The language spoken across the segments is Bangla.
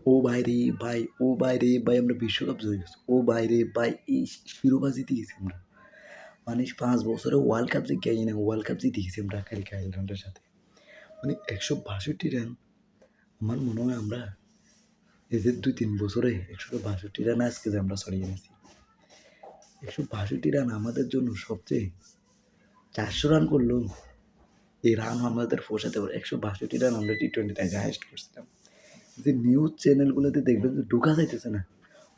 ও ভাই রে ভাই, ও ভাই রে ভাই আমরা বিশ্বকাপ জয় করছি। ও ভাই রে ভাই এই শিরোপা জিতে গেছি আমরা। মানে ৫ বছরে ওয়ার্ল্ড কাপ জিততে পারি না, ওয়ার্ল্ড কাপ জিতে গেছি আমরা কালকে আয়ারল্যান্ডের সাথে। মানে ১৬২ রান আমার মনে হয় আমরা এই যে ২-৩ বছরে ১৬২ রান আজকে যে আমরা ছড়িয়ে নিয়েছি। ১৬২ রান আমাদের জন্য সবচেয়ে ৪০০ রান করলেও এই রান আমাদের পোষাতে পারে। ১৬২ রান আমরা টি-টোয়েন্টিতে হাইয়েস্ট করছিলাম। যে নিউজ চ্যানেলগুলোতে দেখবেন যে ঢোকা যাইতেছে না,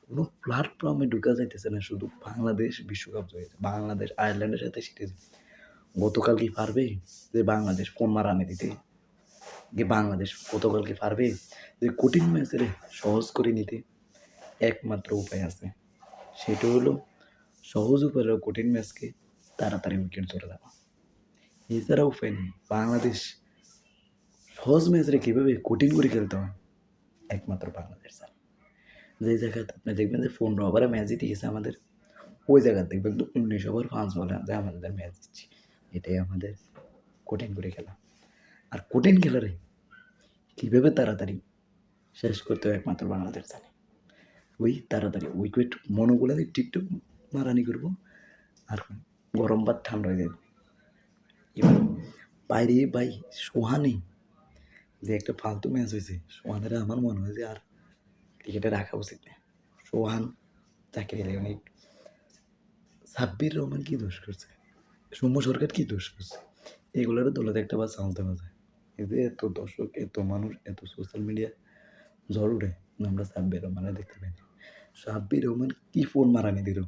কোনো প্ল্যাটফর্মে ঢোকা যাইতেছে না, শুধু বাংলাদেশ বিশ্বকাপ জয় হয়েছে, বাংলাদেশ আয়ারল্যান্ডের সাথে সিরিজ। গতকাল কি পারবে যে বাংলাদেশ ১৫ রানে দিতে? যে বাংলাদেশ গতকাল কি পারবে যে কঠিন ম্যাচে সহজ করে নিতে? একমাত্র উপায় আছে, সেটা হলো সহজ উপায়ে কঠিন ম্যাচকে তাড়াতাড়ি উইকেট ধরে দেওয়া। এছাড়া উপায় নেই। বাংলাদেশ সহজ ম্যাচে কীভাবে কঠিন করে খেলতে হয় একমাত্র বাংলাদেশ জানে। যে জায়গাতে আপনি দেখবেন যে ১৫ ওভারে ম্যাচ জিতে গেছে আমাদের, ওই জায়গায় দেখবেন তো ১৯ ওভার ৫ বলে যে আমাদের ম্যাচ জিতছি। এটাই আমাদের কঠিন করে খেলা। আর কঠিন খেলারে কীভাবে তাড়াতাড়ি শেষ করতে হয় একমাত্র বাংলাদেশ জানে। ওই তাড়াতাড়ি উইকেট মনোগুলা টিকটক মারানি করবো আর গরম ভাত ঠান্ডা হয়ে যাবে। এবার বাইরে ভাই সোহানে যে একটা ফালতু ম্যাচ হয়েছে, সোহানের আমার মনে হয় যে আর ক্রিকেটে রাখা উচিত না। সোহান জাকির আলী অনেক, সাব্বির রহমান কী দোষ করছে, সৌম্য সরকার কী দোষ করছে, এগুলোরও দলের একটা বা চালতে হবে। এই যে এত দর্শক, এত মানুষ, এত সোশ্যাল মিডিয়া ঝড় উঠে আমরা সাব্বির রহমানের দেখতে পাই না। সাব্বির রহমান কী ফোন মারানি দিল,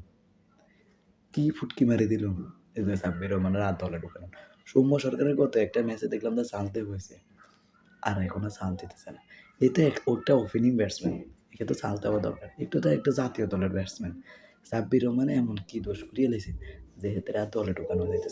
কী ফুটকি মারি দিল, এই যে সাব্বির রহমানের আর দলে ঢুকানো। সৌম্য সরকারের গত একটা ম্যাচে দেখলাম যে চান্স দেওয়া হয়েছে, আর এখন আর চান্স দিতেছে না। এতে ওটা ওপেনিং ব্যাটসম্যান, একে তো চান্স দেওয়া দরকার। একটু তো একটা জাতীয় দলের ব্যাটসম্যান। সাব্বির রহমানে এমন কী দোষ করিয়ে লেছে যে এতে আর দলে ঢুকানো যাইতেছে।